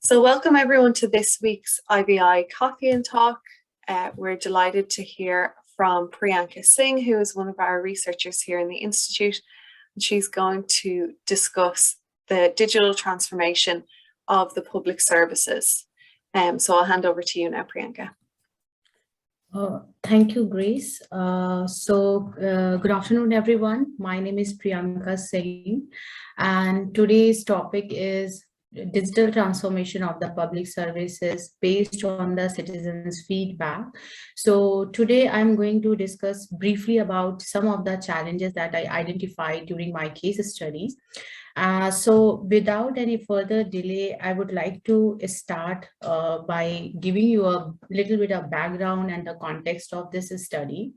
So welcome everyone to this week's IVI Coffee and Talk. We're delighted to hear from Priyanka Singh, who is one of our researchers here in the Institute. And she's going to discuss the digital transformation of the public services. So I'll hand over to you now, Priyanka. Thank you, Grace. Good afternoon, everyone. My name is Priyanka Singh, and today's topic is digital transformation of the public services based on the citizens' feedback. So today I'm going to discuss briefly about some of the challenges that I identified during my case studies. So without any further delay, I would like to start by giving you a little bit of background and the context of this study.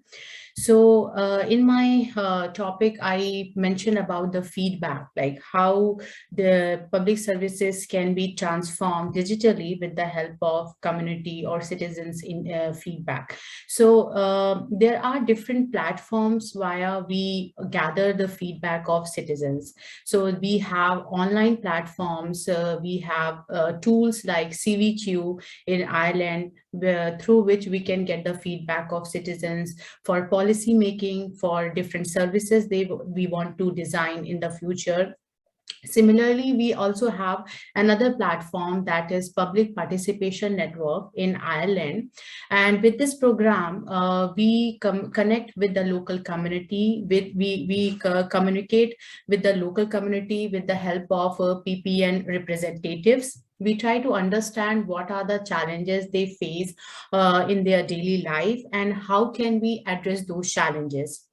So in my topic, I mentioned about the feedback, like how the public services can be transformed digitally with the help of community or citizens in feedback. So there are different platforms via we gather the feedback of citizens. So we have online platforms, we have tools like CVQ in Ireland, through which we can get the feedback of citizens for policy making, for different services we want to design in the future. Similarly, we also have another platform that is Public Participation Network in Ireland. And with this program, we connect with the local community, we communicate with the local community with the help of PPN representatives. We try to understand what are the challenges they face in their daily life and how can we address those challenges.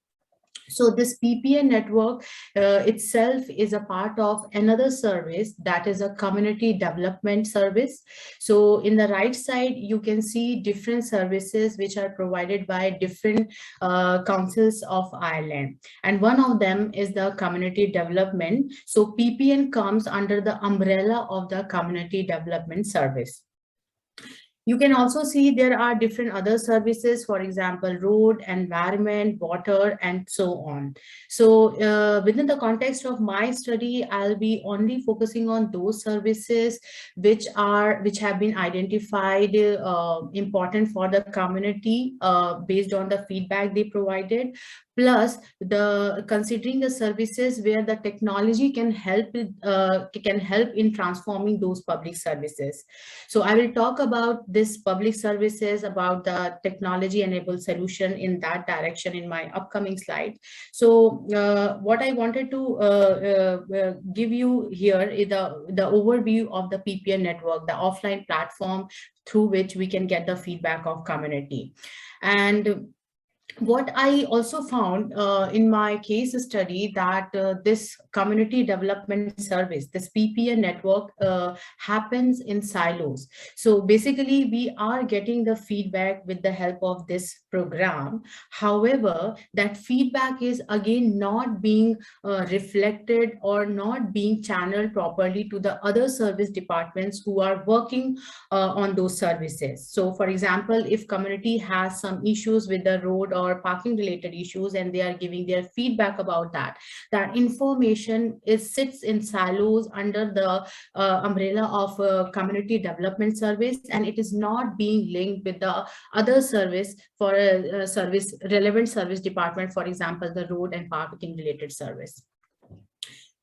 So this PPN network itself is a part of another service that is a community development service. So in the right side, you can see different services which are provided by different councils of Ireland. And one of them is the community development. So PPN comes under the umbrella of the community development service. You can also see there are different other services, for example, road, environment, water, and so on. So within the context of my study, I'll be only focusing on those services which have been identified important for the community based on the feedback they provided. Plus, considering the services where the technology can help in transforming those public services. So I will talk about this public services, about the technology-enabled solution in that direction in my upcoming slide. So what I wanted to give you here is the overview of the PPN network, the offline platform through which we can get the feedback of community. And what I also found in my case study that this community development service, this PPN network happens in silos. So basically we are getting the feedback with the help of this program. However, that feedback is again not being reflected or not being channeled properly to the other service departments who are working on those services. So for example, if community has some issues with the road or parking related issues and they are giving their feedback about that information sits in silos under the umbrella of community development service, and it is not being linked with the other service for a relevant service department, for example, the road and parking related service.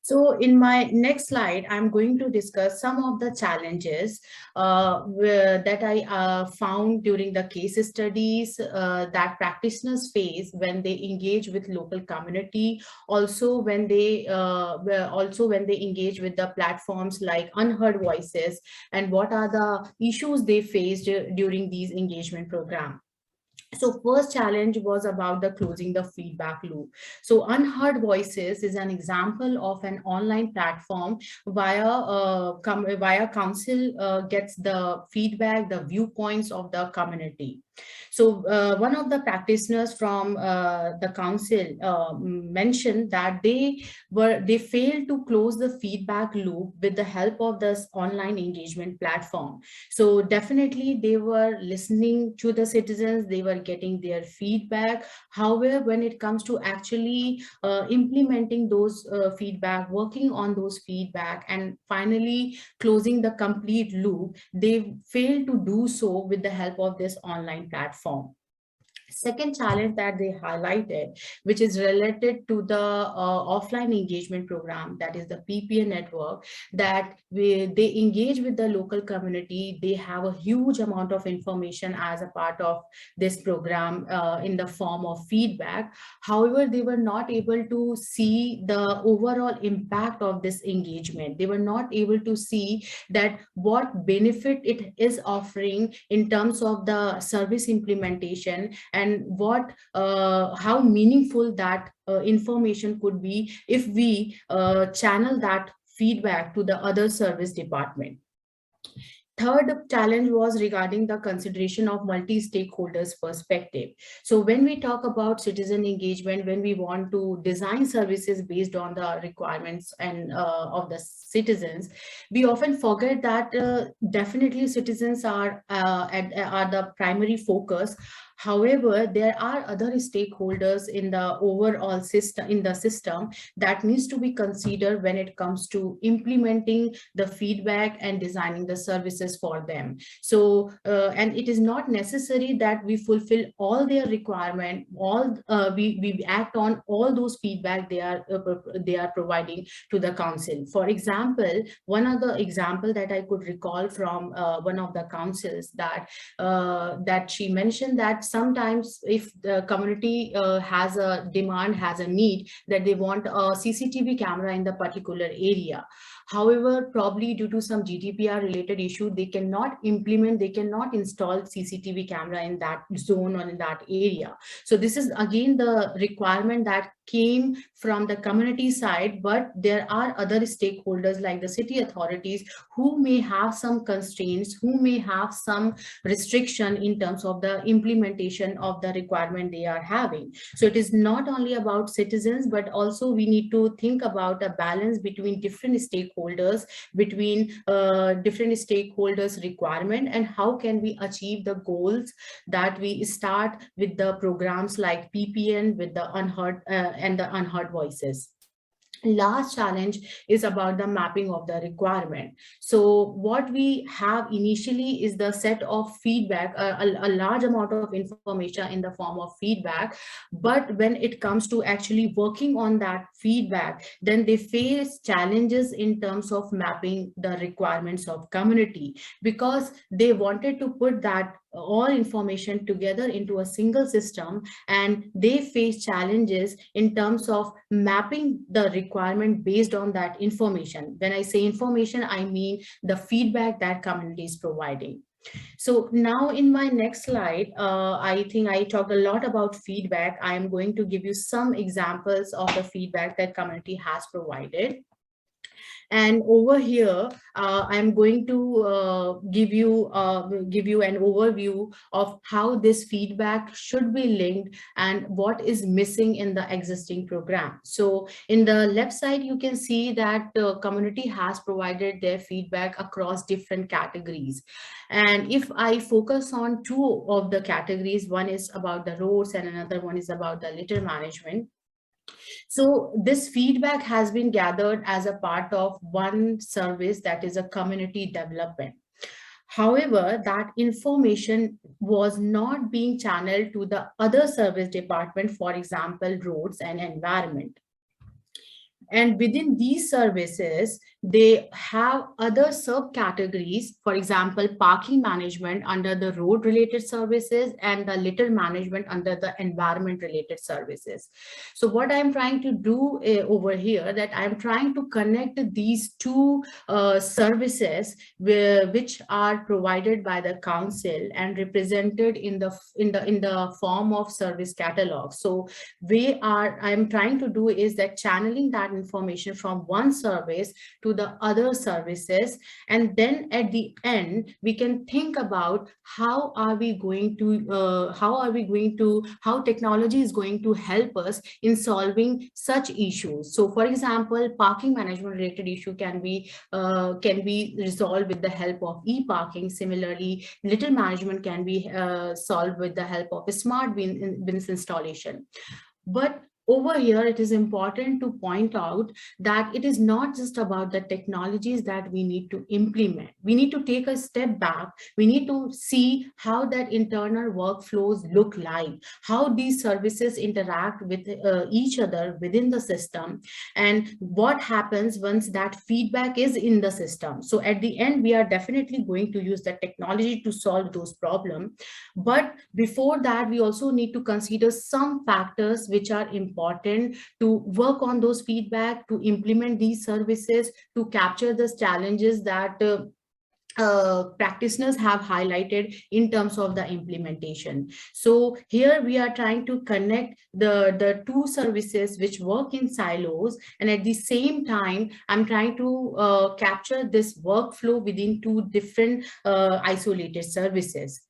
So in my next slide, I'm going to discuss some of the challenges that I found during the case studies that practitioners face when they engage with local community, also when they engage with the platforms like Unheard Voices, and what are the issues they faced during these engagement programs. So first challenge was about the closing the feedback loop. So Unheard Voices is an example of an online platform via council gets the feedback, the viewpoints of the community. So one of the practitioners from the council mentioned that they failed to close the feedback loop with the help of this online engagement platform. So definitely they were listening to the citizens, they were getting their feedback. However, when it comes to actually implementing those feedback, working on those feedback, and finally closing the complete loop, they failed to do so with the help of this online platform. Second challenge that they highlighted, which is related to the offline engagement program, that is the PPN network, that they engage with the local community. They have a huge amount of information as a part of this program in the form of feedback. However, they were not able to see the overall impact of this engagement. They were not able to see that what benefit it is offering in terms of the service implementation, and what how meaningful that information could be if we channel that feedback to the other service department. Third challenge was regarding the consideration of multi-stakeholders perspective. So when we talk about citizen engagement, when we want to design services based on the requirements and of the citizens, we often forget that definitely citizens are the primary focus. However, there are other stakeholders in the overall system that needs to be considered when it comes to implementing the feedback and designing the services for them. So, and it is not necessary that we fulfill all their requirement, we act on all those feedback they are providing to the council. For example, one of the example that I could recall from one of the councils, that she mentioned that sometimes if the community has a demand, has a need that they want a CCTV camera in the particular area. However, probably due to some GDPR related issue, they cannot install CCTV camera in that zone or in that area. So this is again the requirement that came from the community side, but there are other stakeholders like the city authorities who may have some constraints, who may have some restriction in terms of the implementation of the requirement they are having. So it is not only about citizens, but also we need to think about a balance between different stakeholders, requirement, and how can we achieve the goals that we start with the programs like PPN with the unheard and the unheard voices. Last challenge is about the mapping of the requirement. So what we have initially is the set of feedback, a large amount of information in the form of feedback, but when it comes to actually working on that feedback, then they face challenges in terms of mapping the requirements of community, because they wanted to put that all information together into a single system, and they face challenges in terms of mapping the requirement based on that information. When I say information, I mean the feedback that community is providing. So now in my next slide, I think I talked a lot about feedback. I am going to give you some examples of the feedback that community has provided. And over here, I'm going to give you an overview of how this feedback should be linked and what is missing in the existing program. So in the left side, you can see that the community has provided their feedback across different categories. And if I focus on two of the categories, one is about the roads and another one is about the litter management. So this feedback has been gathered as a part of one service, that is a community development. However, that information was not being channeled to the other service department, for example, roads and environment. And within these services, they have other subcategories, for example, parking management under the road related services and the litter management under the environment related services. So what I'm trying to do over here, that I'm trying to connect these two services which are provided by the council and represented in the form of service catalog. So I'm trying to do is that channeling that information from one service to to the other services. And then at the end, we can think about how technology is going to help us in solving such issues. So for example, parking management related issue can be resolved with the help of e-parking. Similarly, litter management can be solved with the help of a smart bins installation. But over here, it is important to point out that it is not just about the technologies that we need to implement. We need to take a step back. We need to see how that internal workflows look like, how these services interact with each other within the system, and what happens once that feedback is in the system. So at the end, we are definitely going to use the technology to solve those problems. But before that, we also need to consider some factors which are important to work on those feedback, to implement these services, to capture the challenges that practitioners have highlighted in terms of the implementation. So here we are trying to connect the two services which work in silos, and at the same time I'm trying to capture this workflow within two different isolated services.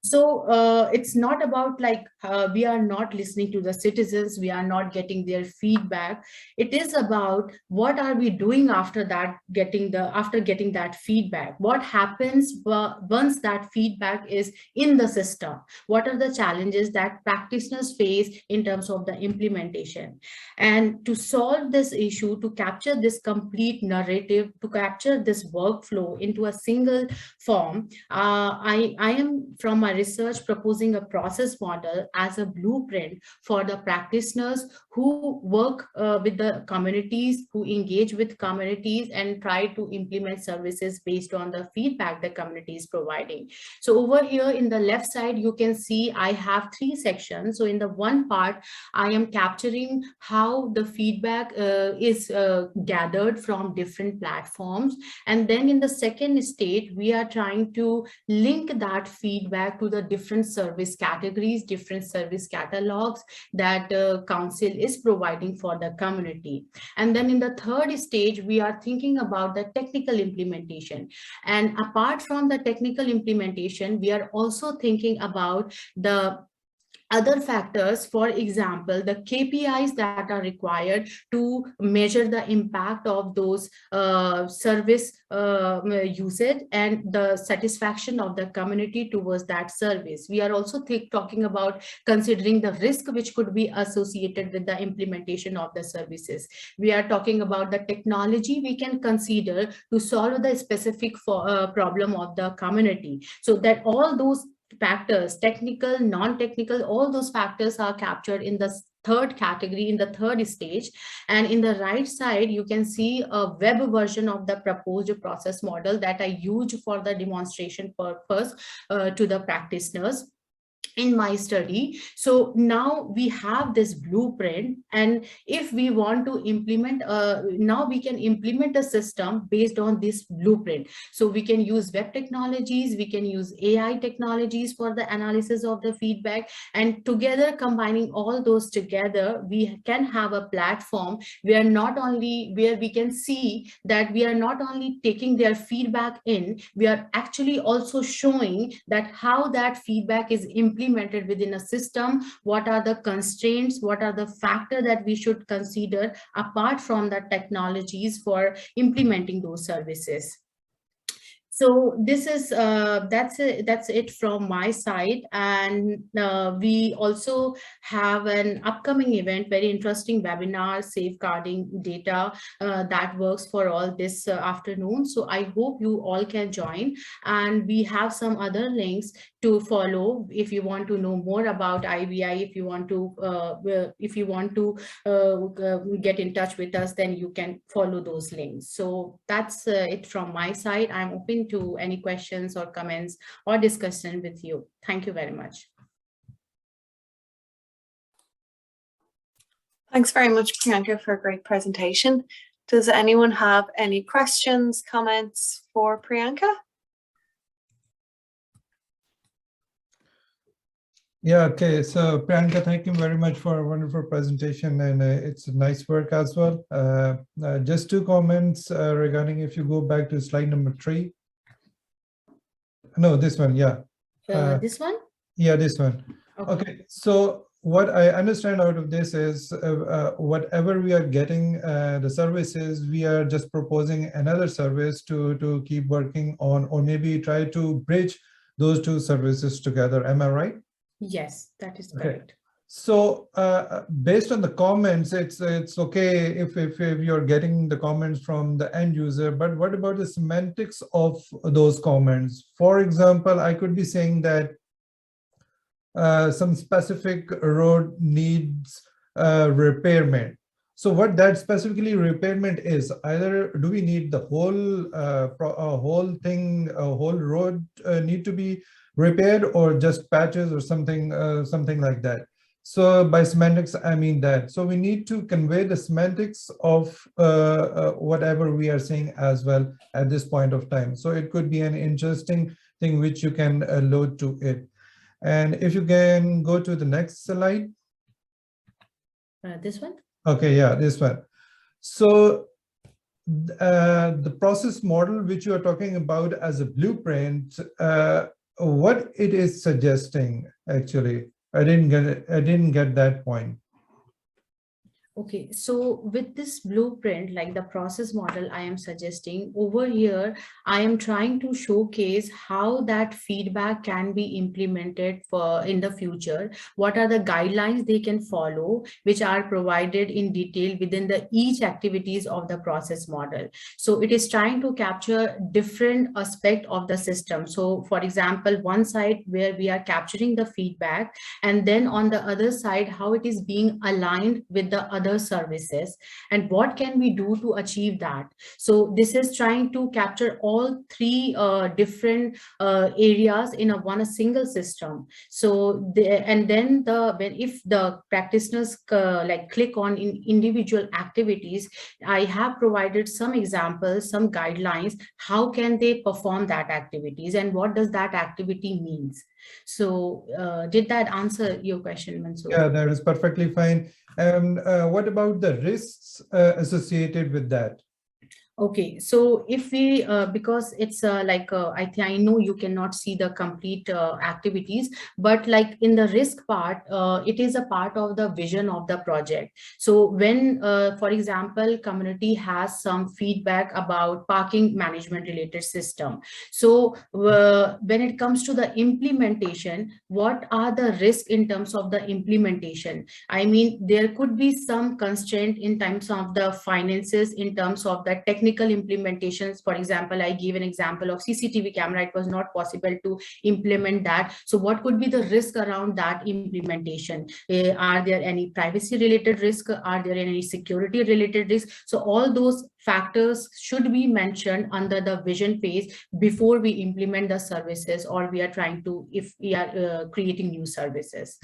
So it's not about like we are not listening to the citizens, we are not getting their feedback. It is about what are we doing after that, getting that feedback. What happens once that feedback is in the system? What are the challenges that practitioners face in terms of the implementation? And to solve this issue, to capture this complete narrative, to capture this workflow into a single form, I am from my research proposing a process model as a blueprint for the practitioners who work with the communities, who engage with communities and try to implement services based on the feedback the community is providing. So over here in the left side, you can see I have three sections. So in the one part, I am capturing how the feedback is gathered from different platforms. And then in the second stage, we are trying to link that feedback to the different service categories, different service catalogs that council is providing for the community. And then in the third stage, we are thinking about the technical implementation. And apart from the technical implementation, we are also thinking about the other factors, for example, the KPIs that are required to measure the impact of those service usage and the satisfaction of the community towards that service. We are also talking about considering the risk which could be associated with the implementation of the services. We are talking about the technology we can consider to solve the specific problem of the community. So that all those factors, technical, non-technical, all those factors are captured in the third category, in the third stage. And in the right side, you can see a web version of the proposed process model that I used for the demonstration purpose to the practitioners in my study. So now we have this blueprint, and if we want to implement now we can implement a system based on this blueprint. So we can use web technologies, we can use AI technologies for the analysis of the feedback, and together combining all those together, we can have a platform where we can see that we are not only taking their feedback in, we are actually also showing that how that feedback is implemented within a system, what are the constraints, what are the factors that we should consider apart from the technologies for implementing those services. So this is that's it from my side. And we also have an upcoming event, very interesting webinar, safeguarding data, that works for all this afternoon. So I hope you all can join, and we have some other links to follow if you want to know more about IVI. If you want to get in touch with us, then you can follow those links. So that's it from my side. I'm open to any questions or comments or discussion with you. Thank you very much. Thanks very much, Priyanka, for a great presentation. Does anyone have any questions, comments for Priyanka? Yeah, okay. So Priyanka, thank you very much for a wonderful presentation, and it's nice work as well. Just two comments regarding if you go back to slide number 3. No, this one, yeah. This one? Yeah, this one. Okay, so what I understand out of this is whatever we are getting the services, we are just proposing another service to keep working on, or maybe try to bridge those two services together. Am I right? Yes, that is correct. So based on the comments, it's okay if you're getting the comments from the end user, but what about the semantics of those comments? For example, I could be saying that some specific road needs repairment. So what that specifically repairment is, either do we need the whole thing, whole road need to be repaired, or just patches or something like that. So by semantics, I mean that. So we need to convey the semantics of whatever we are saying as well at this point of time. So it could be an interesting thing which you can load to it. And if you can go to the next slide. This one? Okay, yeah, this one. So the process model which you are talking about as a blueprint, what it is suggesting, actually, I didn't get that point. Okay, so with this blueprint, like the process model I am suggesting over here, I am trying to showcase how that feedback can be implemented for in the future. What are the guidelines they can follow, which are provided in detail within the each activities of the process model. So it is trying to capture different aspect of the system. So for example, one side where we are capturing the feedback, and then on the other side, how it is being aligned with the other services and what can we do to achieve that. So this is trying to capture all three different areas in a single system. So if the practitioners like click on individual activities, I have provided some examples, some guidelines, how can they perform that activities and what does that activity means. So did that answer your question, Mansoor? Yeah, that is perfectly fine. And what about the risks associated with that? Okay, so if we, because it's I know you cannot see the complete activities, but like in the risk part, it is a part of the vision of the project. So when, for example, community has some feedback about parking management related system. So when it comes to the implementation, what are the risks in terms of the implementation? I mean, there could be some constraint in terms of the finances, in terms of the technical implementations. For example, I gave an example of CCTV camera. It was not possible to implement that. So what could be the risk around that implementation? Are there any privacy related risk? Are there any security related risk? So all those factors should be mentioned under the vision phase before we implement the services, or we are trying to, if we are creating new services.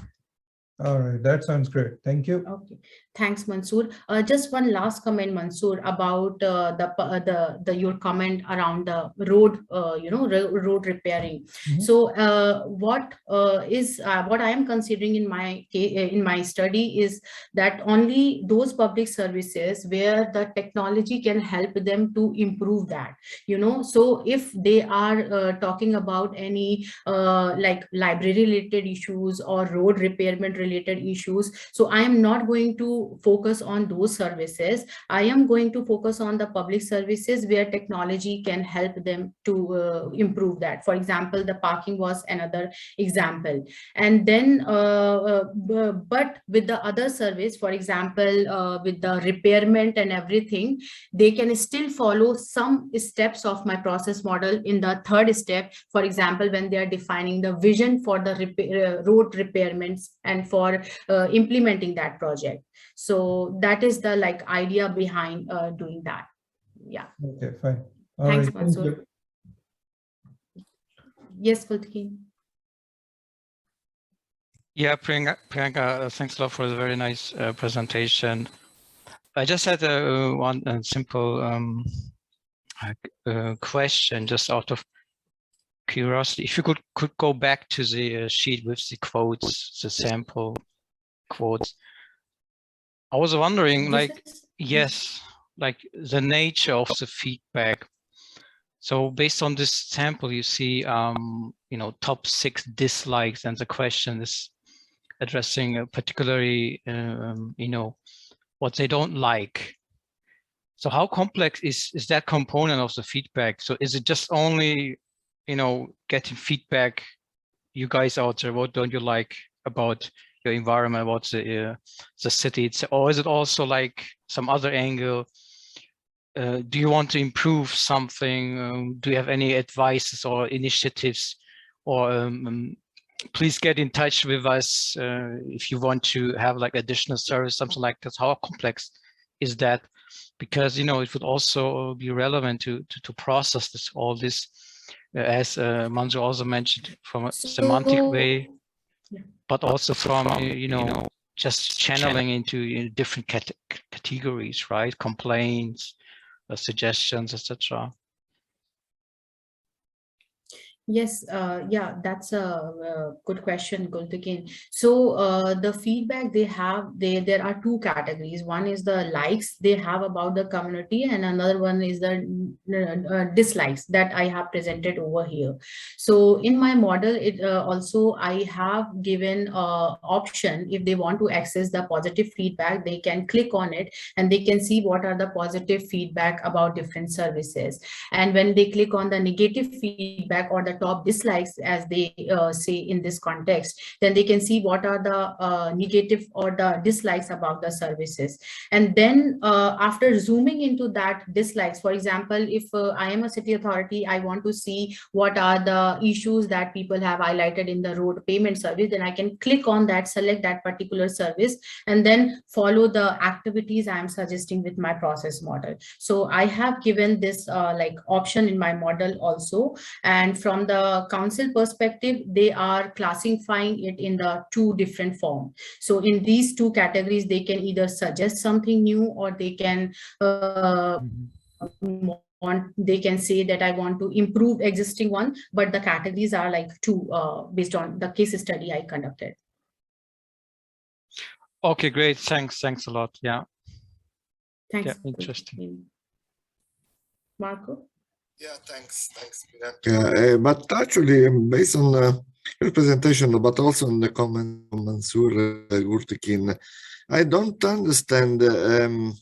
All right, that sounds great. Thank you. Okay, thanks, Mansoor. Just one last comment, Mansoor, about your comment around the road, road repairing. Mm-hmm. So what I am considering in my study is that only those public services where the technology can help them to improve that. So if they are talking about any like library related issues or road repairment related issues, so I am not going to focus on those services. I am going to focus on the public services where technology can help them to improve that. For example, the parking was another example. And then but with the other service, for example, with the repairment and everything, they can still follow some steps of my process model in the third step. For example, when they are defining the vision for the road repairments and for implementing that project. So that is the idea behind doing that. Yeah. Okay, fine. All Thanks, right. Mansoor. Yes, Kultkin. Yeah, Priyanka, thanks a lot for the very nice presentation. I just had one simple question, just out of curiosity, if you could go back to the sheet with the quotes, the sample quotes. I was wondering, yes, like the nature of the feedback. So based on this sample, you see, top 6 dislikes, and the question is addressing particularly, what they don't like. So how complex is that component of the feedback? So is it just only, getting feedback, you guys out there, what don't you like about your environment, about the city, or is it also like some other angle? Do you want to improve something? Do you have any advices or initiatives? Or please get in touch with us if you want to have like additional service, something like that. How complex is that? Because it would also be relevant to process all this, as Manju also mentioned, from a semantic way, but also from just channeling into different categories, right? Complaints, suggestions, etc. Yes, yeah, that's a good question, Gultekin. So the feedback they have, there are 2 categories. One is the likes they have about the community, and another one is the dislikes that I have presented over here. So in my model, it also I have given option, if they want to access the positive feedback, they can click on it and they can see what are the positive feedback about different services. And when they click on the negative feedback or the top dislikes, as they say in this context, then they can see what are the negative or the dislikes about the services. And then after zooming into that dislikes, for example, if I am a city authority, I want to see what are the issues that people have highlighted in the road payment service, then I can click on that, select that particular service, and then follow the activities I am suggesting with my process model. So I have given this like option in my model also. And from the council perspective, they are classifying it in the 2 different forms. So in these 2 categories, they can either suggest something new, or they can they can say that I want to improve existing one, but the categories are like 2 based on the case study I conducted. Okay, great. Thanks a lot. Yeah. Thanks. Yeah, interesting. Marco? Yeah, thanks. But actually, based on your presentation, but also on the comment from Mansoor Gurtekin, I don't understand. Or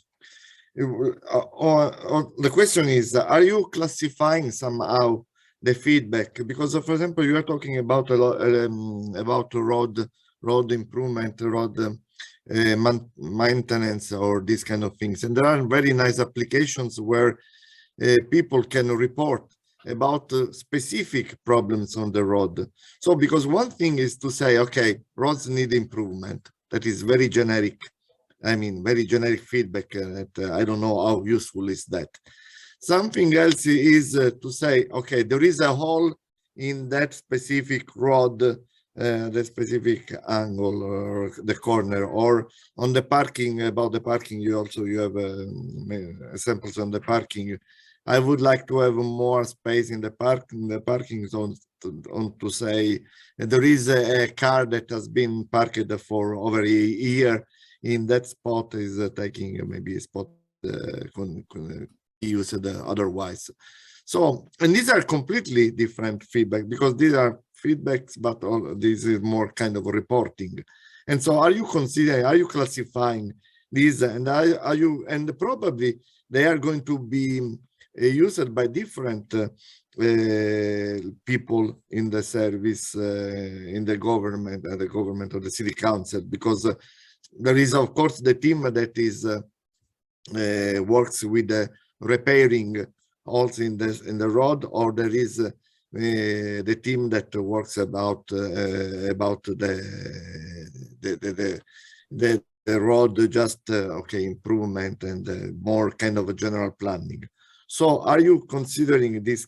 the question is, are you classifying somehow the feedback? Because, for example, you are talking about a lot about road improvement, road maintenance, or these kind of things, and there are very nice applications where people can report about specific problems on the road. So because one thing is to say, okay, roads need improvement. That is very generic. I mean, very generic feedback. I don't know how useful is that. Something else is to say, okay, there is a hole in that specific road, the specific angle or the corner, or on the parking. About the parking, you have examples on the parking. I would like to have more space in the parking zone to say there is a car that has been parked for over a year in that spot, is taking maybe a spot used otherwise. So, and these are completely different feedback, because these are feedbacks, but this is more kind of reporting. And so are you classifying these, and are you, and probably they are going to be used by different people in the service, in the government or the city council, because there is, of course, the team that is works with repairing holes in the road, or there is the team that works about the road, just okay, improvement and more kind of a general planning. So are you considering these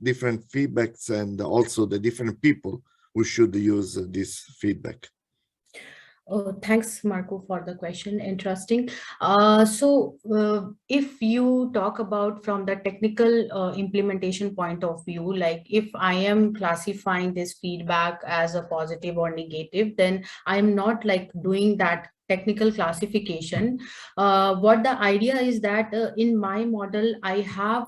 different feedbacks, and also the different people who should use this feedback? Thanks, Marco, for the question. Interesting. If you talk about from the technical implementation point of view, like if I am classifying this feedback as a positive or negative, then I am not like doing that technical classification. What the idea is that in my model, I have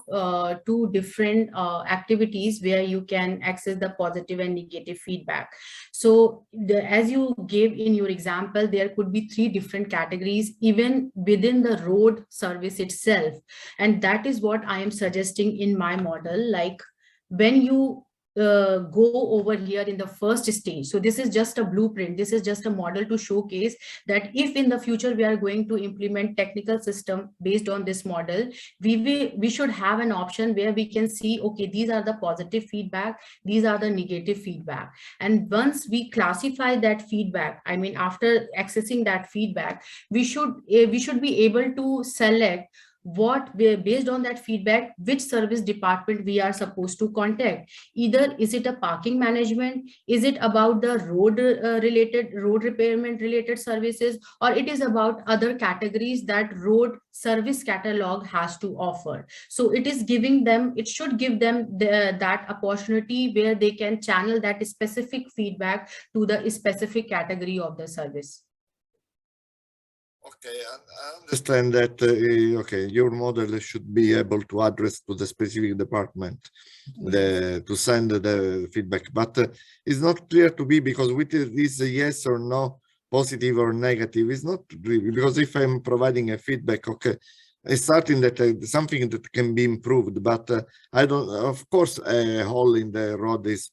two different activities where you can access the positive and negative feedback. So as you gave in your example, there could be three different categories even within the road service itself. And that is what I am suggesting in my model. Like when you go over here in the first stage. So this is just a blueprint. This is just a model to showcase that if in the future we are going to implement technical system based on this model, we should have an option where we can see, okay, these are the positive feedback, these are the negative feedback. And once we classify that feedback, I mean, after accessing that feedback, we should be able to select what based on that feedback, which service department we are supposed to contact. Either is it a parking management, is it about the road road repairment related services, or it is about other categories that road service catalog has to offer. So it is giving them, it should give them that opportunity where they can channel that specific feedback to the specific category of the service. Okay, I understand that, okay, your model should be able to address to the specific department, to send the feedback, but it's not clear to me because with this yes or no, positive or negative, it's not really, because if I'm providing a feedback, okay, it's starting that something that can be improved, but I don't, of course, a hole in the road is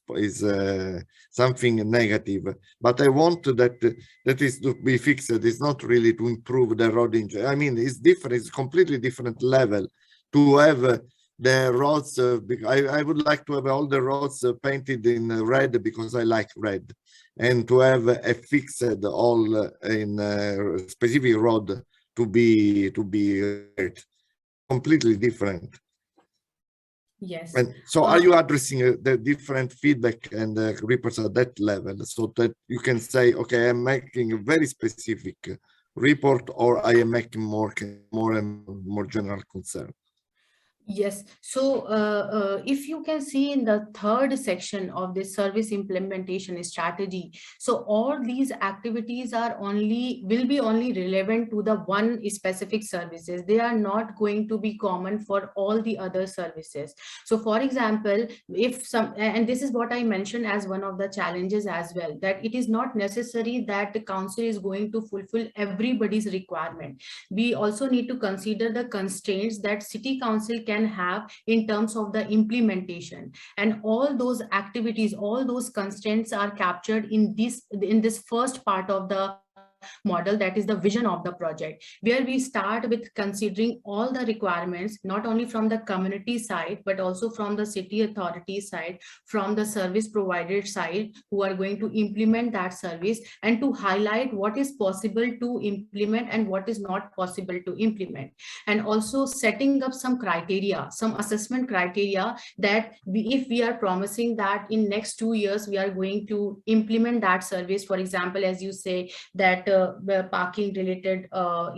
something negative, but I want that is to be fixed. It's not really to improve the road injury. I mean, it's different, it's completely different level to have the roads. I would like to have all the roads painted in red because I like red, and to have a fixed all in a specific road to be red. Completely different. Yes. And so are you addressing the different feedback and reports at that level so that you can say, okay, I'm making a very specific report, or I am making more and more general concern? Yes. So if you can see in the third section of this service implementation strategy, so all these activities are will be only relevant to the one specific services. They are not going to be common for all the other services. So for example, if some, and this is what I mentioned as one of the challenges as well, that it is not necessary that the council is going to fulfill everybody's requirement. We also need to consider the constraints that city council can have in terms of the implementation, and all those activities, all those constraints are captured in this first part of the model, that is the vision of the project, where we start with considering all the requirements, not only from the community side but also from the city authority side, from the service provider side who are going to implement that service, and to highlight what is possible to implement and what is not possible to implement, and also setting up some criteria, some assessment criteria, that if we are promising that in next 2 years we are going to implement that service, for example, as you say that parking related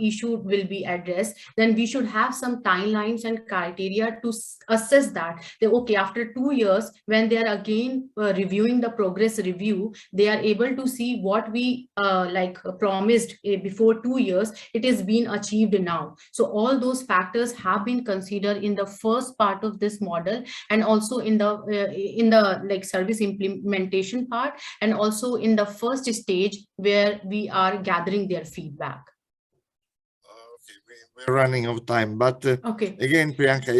issue will be addressed, then we should have some timelines and criteria to assess that okay, after 2 years when they are again reviewing the progress review, they are able to see what we promised before 2 years, it is being achieved now. So all those factors have been considered in the first part of this model, and also in the like service implementation part, and also in the first stage where we are gathering their feedback. Okay, we're running out of time, but okay, again, Priyanka,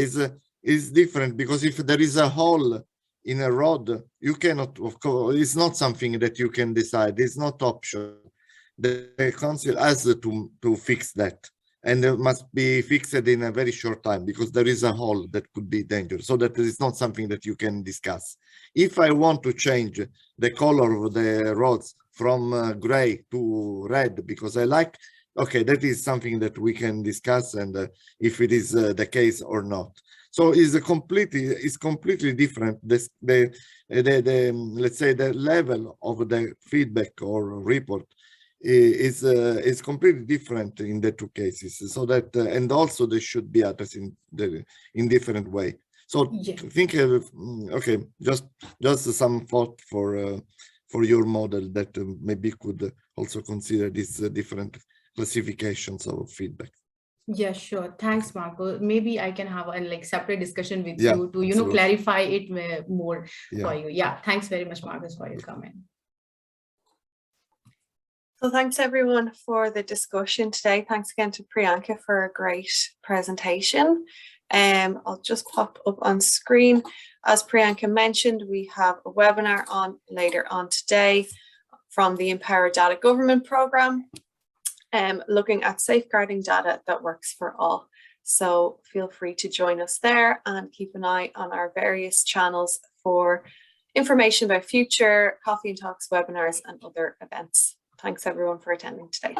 is different, because if there is a hole in a road, you cannot, of course, it's not something that you can decide, it's not option. The council has to fix that, and it must be fixed in a very short time, because there is a hole that could be dangerous, so that is not something that you can discuss. If I want to change the color of the roads from gray to red because I like, okay, that is something that we can discuss, and if it is the case or not. So it's completely different. Let's say the level of the feedback or report is completely different in the two cases. So that and also they should be addressed in different way. So Yeah. think of okay, just some thought for your model that maybe could also consider these different classifications of feedback. Yeah, sure. Thanks, Marco. Maybe I can have a like separate discussion with Yeah, you to, absolutely. clarify it more Yeah. for you. Yeah. Thanks very much, Marcus, for your comment. So thanks everyone for the discussion today. Thanks again to Priyanka for a great presentation. I'll just pop up on screen. As Priyanka mentioned, we have a webinar on later on today from the Empower Data Government Programme, looking at safeguarding data that works for all. So feel free to join us there and keep an eye on our various channels for information about future Coffee and Talks webinars and other events. Thanks everyone for attending today.